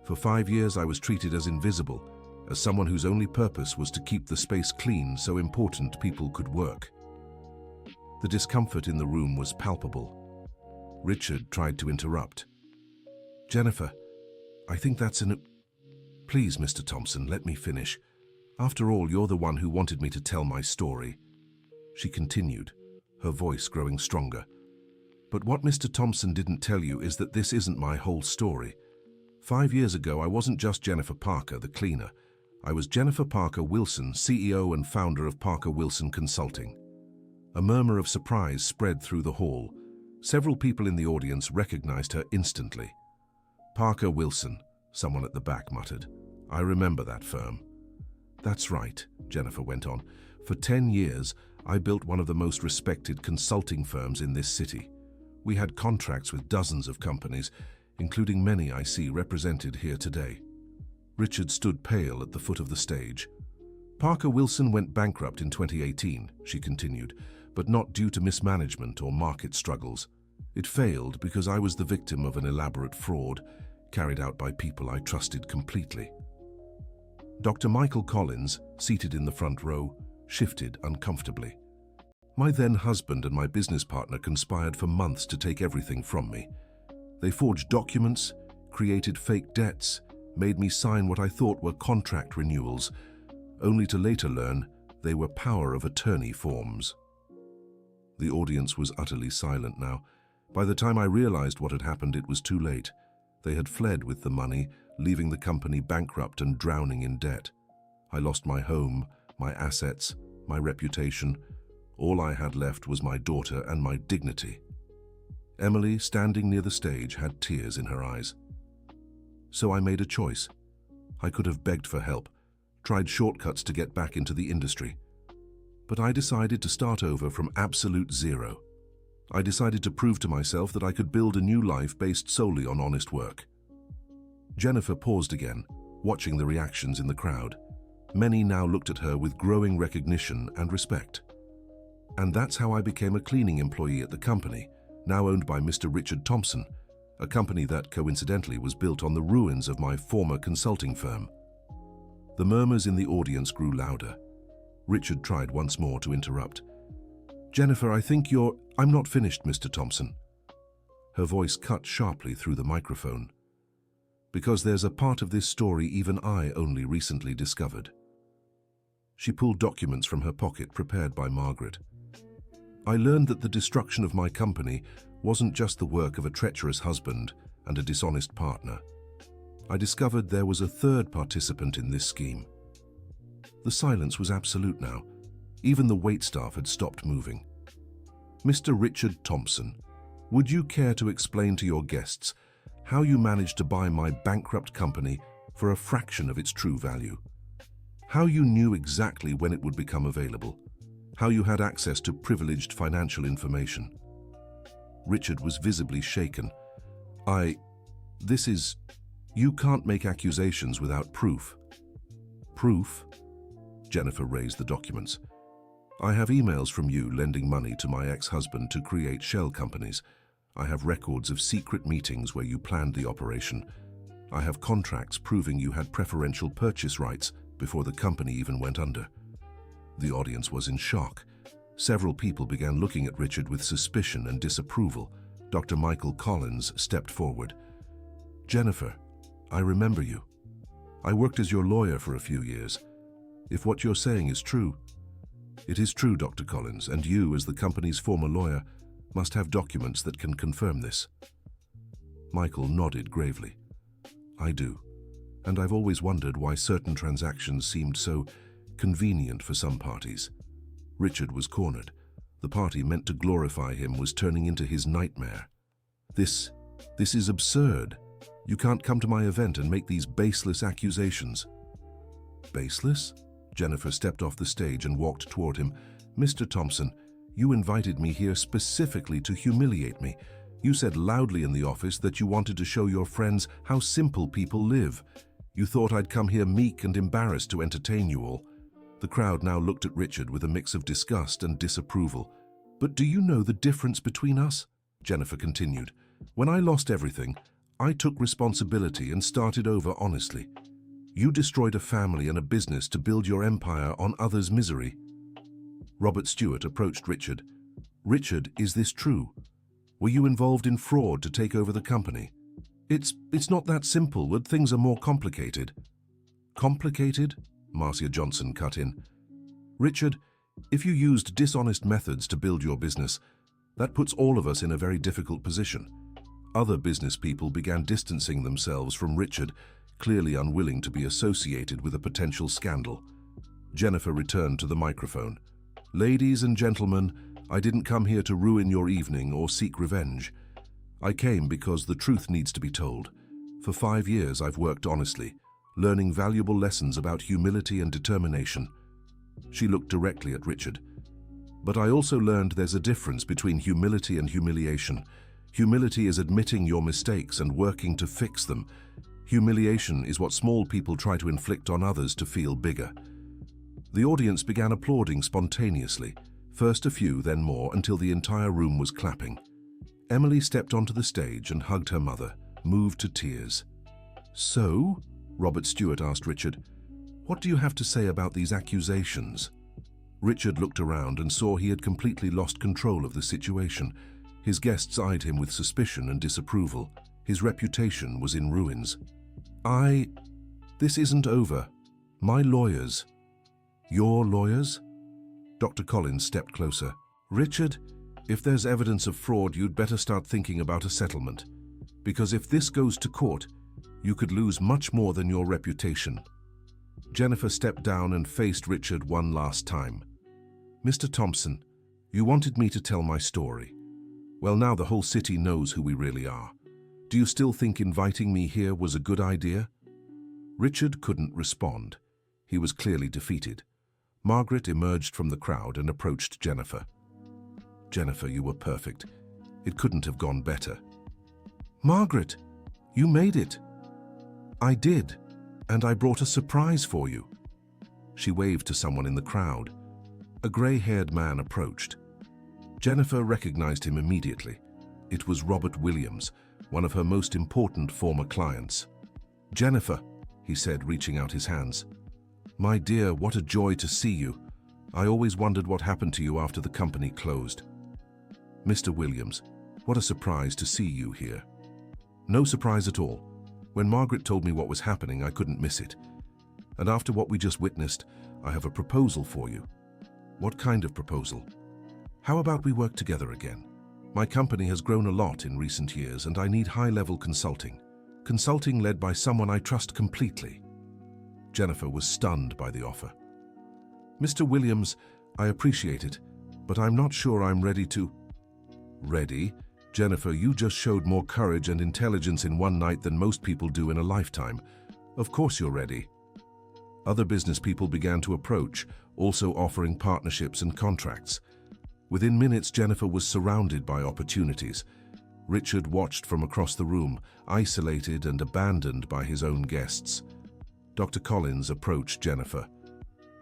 For 5 years, I was treated as invisible, as someone whose only purpose was to keep the space clean so important people could work. The discomfort in the room was palpable. Richard tried to interrupt. Jennifer, I think that's Please, Mr. Thompson, let me finish. After all, you're the one who wanted me to tell my story. She continued, her voice growing stronger. But what Mr. Thompson didn't tell you is that this isn't my whole story. 5 years ago, I wasn't just Jennifer Parker, the cleaner. I was Jennifer Parker Wilson, CEO and founder of Parker Wilson Consulting. A murmur of surprise spread through the hall. Several people in the audience recognized her instantly. Parker Wilson, someone at the back muttered. I remember that firm. That's right, Jennifer went on. For 10 years, I built one of the most respected consulting firms in this city. We had contracts with dozens of companies, including many I see represented here today. Richard stood pale at the foot of the stage. Parker Wilson went bankrupt in 2018, she continued, but not due to mismanagement or market struggles. It failed because I was the victim of an elaborate fraud carried out by people I trusted completely. Dr. Michael Collins, seated in the front row, shifted uncomfortably. My then husband and my business partner conspired for months to take everything from me. They forged documents, created fake debts, made me sign what I thought were contract renewals, only to later learn they were power of attorney forms. The audience was utterly silent now. By the time I realized what had happened, it was too late. They had fled with the money, leaving the company bankrupt and drowning in debt. I lost my home, my assets, my reputation. All I had left was my daughter and my dignity. Emily, standing near the stage, had tears in her eyes. So I made a choice. I could have begged for help, tried shortcuts to get back into the industry. But I decided to start over from absolute zero. I decided to prove to myself that I could build a new life based solely on honest work. Jennifer paused again, watching the reactions in the crowd. Many now looked at her with growing recognition and respect. And that's how I became a cleaning employee at the company, now owned by Mr. Richard Thompson, a company that coincidentally was built on the ruins of my former consulting firm. The murmurs in the audience grew louder. Richard tried once more to interrupt. Jennifer, I think I'm not finished, Mr. Thompson. Her voice cut sharply through the microphone. Because there's a part of this story even I only recently discovered. She pulled documents from her pocket prepared by Margaret. I learned that the destruction of my company wasn't just the work of a treacherous husband and a dishonest partner. I discovered there was a third participant in this scheme. The silence was absolute now. Even the waitstaff had stopped moving. Mr. Richard Thompson, would you care to explain to your guests how you managed to buy my bankrupt company for a fraction of its true value? How you knew exactly when it would become available? How you had access to privileged financial information? Richard was visibly shaken. You can't make accusations without proof. Proof? Jennifer raised the documents. I have emails from you lending money to my ex-husband to create shell companies. I have records of secret meetings where you planned the operation. I have contracts proving you had preferential purchase rights before the company even went under. The audience was in shock. Several people began looking at Richard with suspicion and disapproval. Dr. Michael Collins stepped forward. Jennifer, I remember you. I worked as your lawyer for a few years. If what you're saying is true, it is true, Dr. Collins, and you, as the company's former lawyer, must have documents that can confirm this. Michael nodded gravely. I do, and I've always wondered why certain transactions seemed so convenient for some parties. Richard was cornered. The party meant to glorify him was turning into his nightmare. This is absurd. You can't come to my event and make these baseless accusations. Baseless? Jennifer stepped off the stage and walked toward him. "Mr. Thompson, you invited me here specifically to humiliate me. You said loudly in the office that you wanted to show your friends how simple people live. You thought I'd come here meek and embarrassed to entertain you all." The crowd now looked at Richard with a mix of disgust and disapproval. "But do you know the difference between us?" Jennifer continued. "When I lost everything, I took responsibility and started over honestly. You destroyed a family and a business to build your empire on others' misery." Robert Stewart approached Richard. "Richard, is this true? Were you involved in fraud to take over the company?" It's not that simple, but things are more complicated." "Complicated?" Marcia Johnson cut in. "Richard, if you used dishonest methods to build your business, that puts all of us in a very difficult position." Other business people began distancing themselves from Richard, clearly unwilling to be associated with a potential scandal. Jennifer returned to the microphone. "Ladies and gentlemen, I didn't come here to ruin your evening or seek revenge. I came because the truth needs to be told. For 5 years I've worked honestly, learning valuable lessons about humility and determination." She looked directly at Richard. "But I also learned there's a difference between humility and humiliation. Humility is admitting your mistakes and working to fix them. Humiliation is what small people try to inflict on others to feel bigger." The audience began applauding spontaneously, first a few, then more, until the entire room was clapping. Emily stepped onto the stage and hugged her mother, moved to tears. "So?" Robert Stewart asked Richard. "What do you have to say about these accusations?" Richard looked around and saw he had completely lost control of the situation. His guests eyed him with suspicion and disapproval. His reputation was in ruins. This isn't over. My lawyers." "Your lawyers?" Dr. Collins stepped closer. "Richard, if there's evidence of fraud, you'd better start thinking about a settlement. Because if this goes to court, you could lose much more than your reputation." Jennifer stepped down and faced Richard one last time. "Mr. Thompson, you wanted me to tell my story. Well, now the whole city knows who we really are. Do you still think inviting me here was a good idea?" Richard couldn't respond. He was clearly defeated. Margaret emerged from the crowd and approached Jennifer. "Jennifer, you were perfect. It couldn't have gone better." "Margaret, you made it." "I did, and I brought a surprise for you." She waved to someone in the crowd. A gray-haired man approached. Jennifer recognized him immediately. It was Robert Williams, one of her most important former clients. "Jennifer," he said, reaching out his hands. "My dear, what a joy to see you. I always wondered what happened to you after the company closed." "Mr. Williams, what a surprise to see you here." "No surprise at all. When Margaret told me what was happening, I couldn't miss it. And after what we just witnessed, I have a proposal for you." "What kind of proposal?" "How about we work together again? My company has grown a lot in recent years, and I need high-level consulting. Consulting led by someone I trust completely." Jennifer was stunned by the offer. "Mr. Williams, I appreciate it, but I'm not sure I'm ready to—" "Ready? Jennifer, you just showed more courage and intelligence in one night than most people do in a lifetime. Of course you're ready." Other business people began to approach, also offering partnerships and contracts. Within minutes, Jennifer was surrounded by opportunities. Richard watched from across the room, isolated and abandoned by his own guests. Dr. Collins approached Jennifer.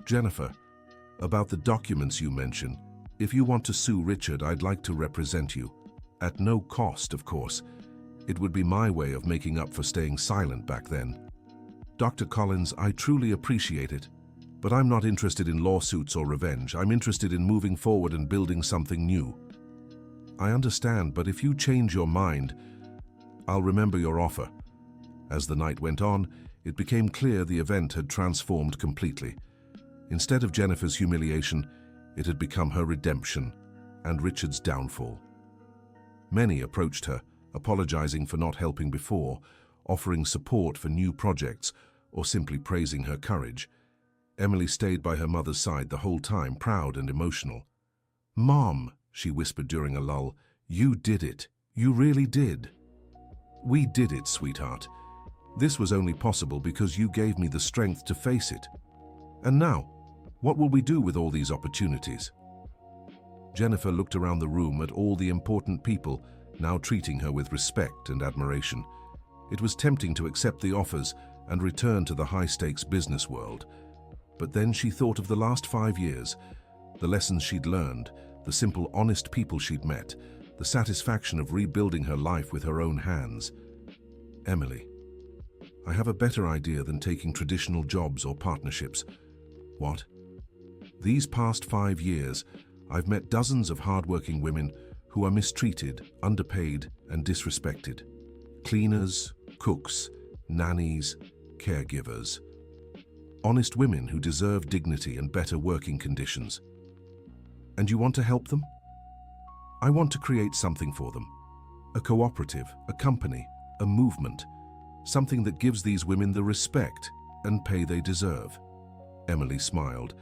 "Jennifer, about the documents you mentioned, if you want to sue Richard, I'd like to represent you. At no cost, of course. It would be my way of making up for staying silent back then." "Dr. Collins, I truly appreciate it. But I'm not interested in lawsuits or revenge. I'm interested in moving forward and building something new." "I understand, but if you change your mind, I'll remember your offer." As the night went on, it became clear the event had transformed completely. Instead of Jennifer's humiliation, it had become her redemption and Richard's downfall. Many approached her, apologizing for not helping before, offering support for new projects, or simply praising her courage. Emily stayed by her mother's side the whole time, proud and emotional. "Mom," she whispered during a lull, "you did it. You really did." "We did it, sweetheart. This was only possible because you gave me the strength to face it. And now, What will we do with all these opportunities? Jennifer looked around the room at all the important people now treating her with respect and admiration. It was tempting to accept the offers and return to the high-stakes business world. But then she thought of the last 5 years, the lessons she'd learned, the simple, honest people she'd met, the satisfaction of rebuilding her life with her own hands. Emily, I have a better idea than taking traditional jobs or partnerships. What? These past 5 years, I've met dozens of hardworking women who are mistreated, underpaid, and disrespected. Cleaners, cooks, nannies, caregivers. Honest women who deserve dignity and better working conditions. And you want to help them? I want to create something for them. A cooperative, a company, a movement. Something that gives these women the respect and pay they deserve. Emily smiled.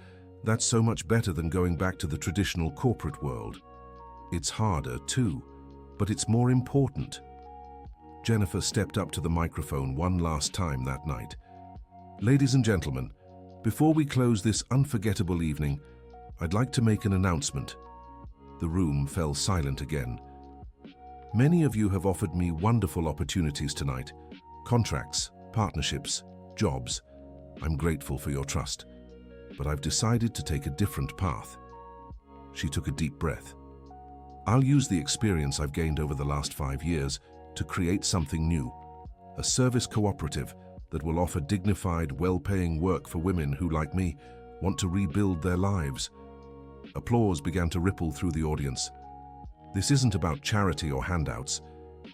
That's so much better than going back to the traditional corporate world. It's harder, too, but it's more important. Jennifer stepped up to the microphone one last time that night. Ladies and gentlemen, before we close this unforgettable evening, I'd like to make an announcement. The room fell silent again. Many of you have offered me wonderful opportunities tonight. Contracts, partnerships, jobs. I'm grateful for your trust. But I've decided to take a different path. She took a deep breath. I'll use the experience I've gained over the last 5 years to create something new. A service cooperative that will offer dignified, well-paying work for women who, like me, want to rebuild their lives. Applause began to ripple through the audience. This isn't about charity or handouts.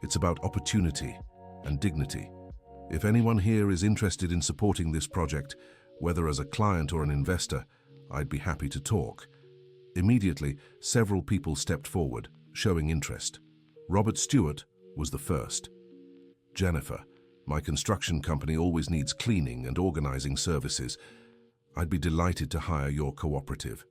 It's about opportunity and dignity. If anyone here is interested in supporting this project, whether as a client or an investor, I'd be happy to talk. Immediately, several people stepped forward, showing interest. Robert Stewart was the first. Jennifer, my construction company always needs cleaning and organizing services. I'd be delighted to hire your cooperative.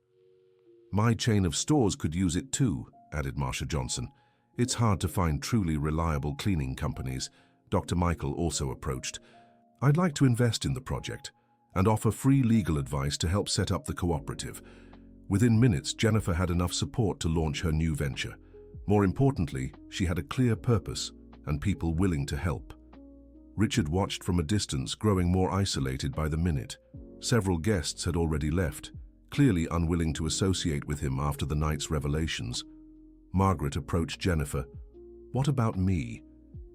My chain of stores could use it too, added Marsha Johnson. It's hard to find truly reliable cleaning companies. Dr. Michael also approached. I'd like to invest in the project and offer free legal advice to help set up the cooperative. Within minutes, Jennifer had enough support to launch her new venture. More importantly, she had a clear purpose and people willing to help. Richard watched from a distance, growing more isolated by the minute. Several guests had already left, clearly unwilling to associate with him after the night's revelations. Margaret approached Jennifer. What about me?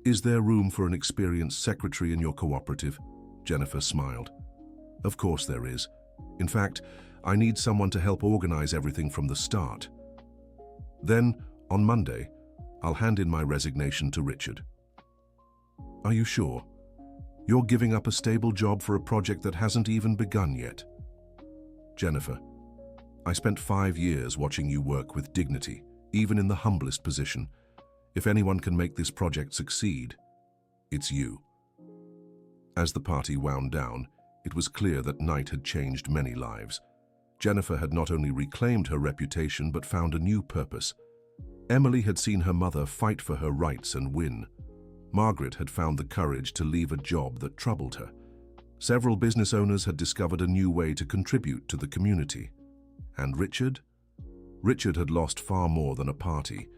Is there room for an experienced secretary in your cooperative? Jennifer smiled. Of course there is. In fact, I need someone to help organize everything from the start. Then, on Monday, I'll hand in my resignation to Richard. Are you sure? You're giving up a stable job for a project that hasn't even begun yet. Jennifer, I spent 5 years watching you work with dignity, even in the humblest position. If anyone can make this project succeed, it's you. As the party wound down, it was clear that night had changed many lives. Jennifer had not only reclaimed her reputation but found a new purpose. Emily had seen her mother fight for her rights and win. Margaret had found the courage to leave a job that troubled her. Several business owners had discovered a new way to contribute to the community. And Richard? Richard had lost far more than a party.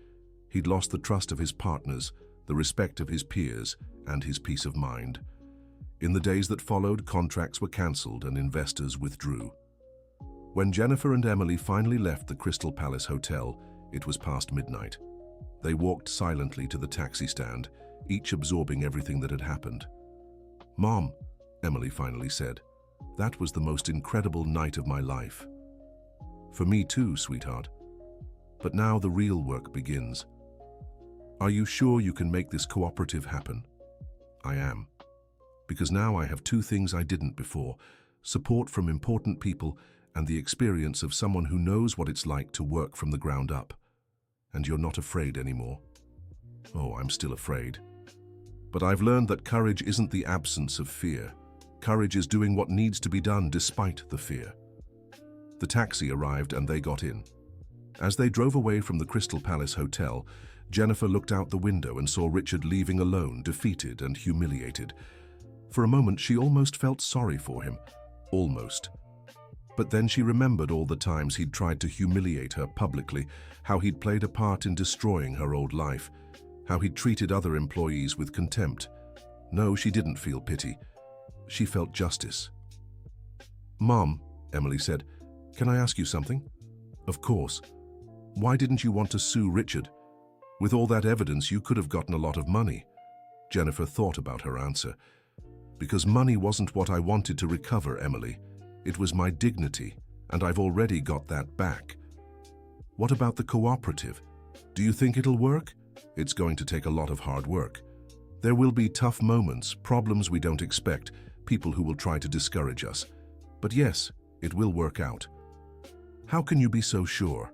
He'd lost the trust of his partners, the respect of his peers, and his peace of mind. In the days that followed, contracts were cancelled and investors withdrew. When Jennifer and Emily finally left the Crystal Palace Hotel, it was past midnight. They walked silently to the taxi stand, each absorbing everything that had happened. "Mom," Emily finally said, "that was the most incredible night of my life." "For me too, sweetheart. But now the real work begins. Are you sure you can make this cooperative happen?" "I am. Because now I have 2 things I didn't before: support from important people and the experience of someone who knows what it's like to work from the ground up. And you're not afraid anymore." "Oh, I'm still afraid. But I've learned that courage isn't the absence of fear. Courage is doing what needs to be done despite the fear." The taxi arrived and they got in. As they drove away from the Crystal Palace Hotel, Jennifer looked out the window and saw Richard leaving alone, defeated and humiliated. For a moment, she almost felt sorry for him. Almost. But then she remembered all the times he'd tried to humiliate her publicly, how he'd played a part in destroying her old life, how he'd treated other employees with contempt. No, she didn't feel pity. She felt justice. "Mom," Emily said, "can I ask you something?" "Of course. Why didn't you want to sue Richard? With all that evidence, you could have gotten a lot of money." Jennifer thought about her answer. "Because money wasn't what I wanted to recover, Emily. It was my dignity, and I've already got that back." "What about the cooperative? Do you think it'll work?" "It's going to take a lot of hard work. There will be tough moments, problems we don't expect, people who will try to discourage us. But yes, it will work out." "How can you be so sure?"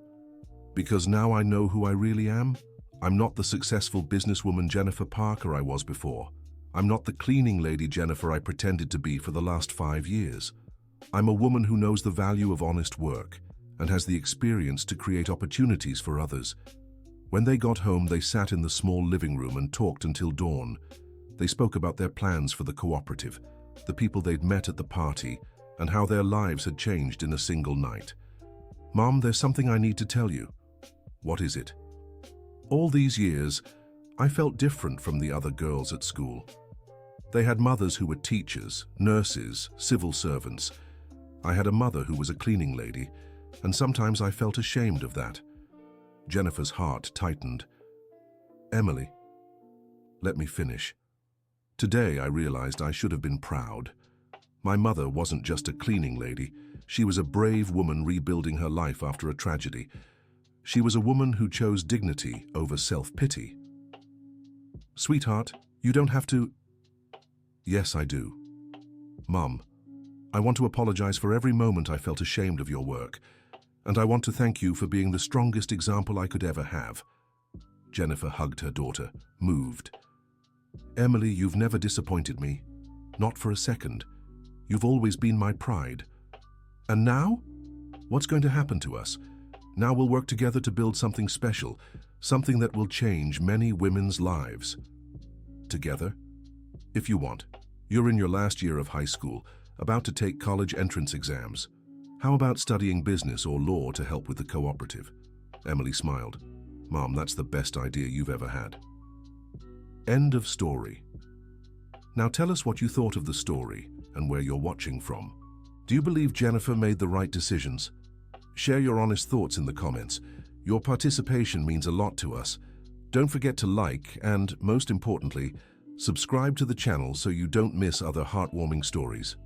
"Because now I know who I really am. I'm not the successful businesswoman Jennifer Parker I was before. I'm not the cleaning lady Jennifer I pretended to be for the last 5 years. I'm a woman who knows the value of honest work and has the experience to create opportunities for others." When they got home, they sat in the small living room and talked until dawn. They spoke about their plans for the cooperative, the people they'd met at the party, and how their lives had changed in a single night. "Mom, there's something I need to tell you." "What is it?" "All these years, I felt different from the other girls at school. They had mothers who were teachers, nurses, civil servants. I had a mother who was a cleaning lady, and sometimes I felt ashamed of that." Jennifer's heart tightened. "Emily, let me finish. Today I realized I should have been proud. My mother wasn't just a cleaning lady. She was a brave woman rebuilding her life after a tragedy. She was a woman who chose dignity over self-pity." "Sweetheart, you don't have to..." "Yes, I do. Mom, I want to apologize for every moment I felt ashamed of your work, and I want to thank you for being the strongest example I could ever have." Jennifer hugged her daughter, moved. "Emily, you've never disappointed me. Not for a second. You've always been my pride. And now? What's going to happen to us? Now we'll work together to build something special, something that will change many women's lives." "Together? If you want. You're in your last year of high school, about to take college entrance exams. How about studying business or law to help with the cooperative?" Emily smiled. "Mom, that's the best idea you've ever had." End of story. Now tell us what you thought of the story and where you're watching from. Do you believe Jennifer made the right decisions? Share your honest thoughts in the comments. Your participation means a lot to us. Don't forget to like and, most importantly, subscribe to the channel so you don't miss other heartwarming stories.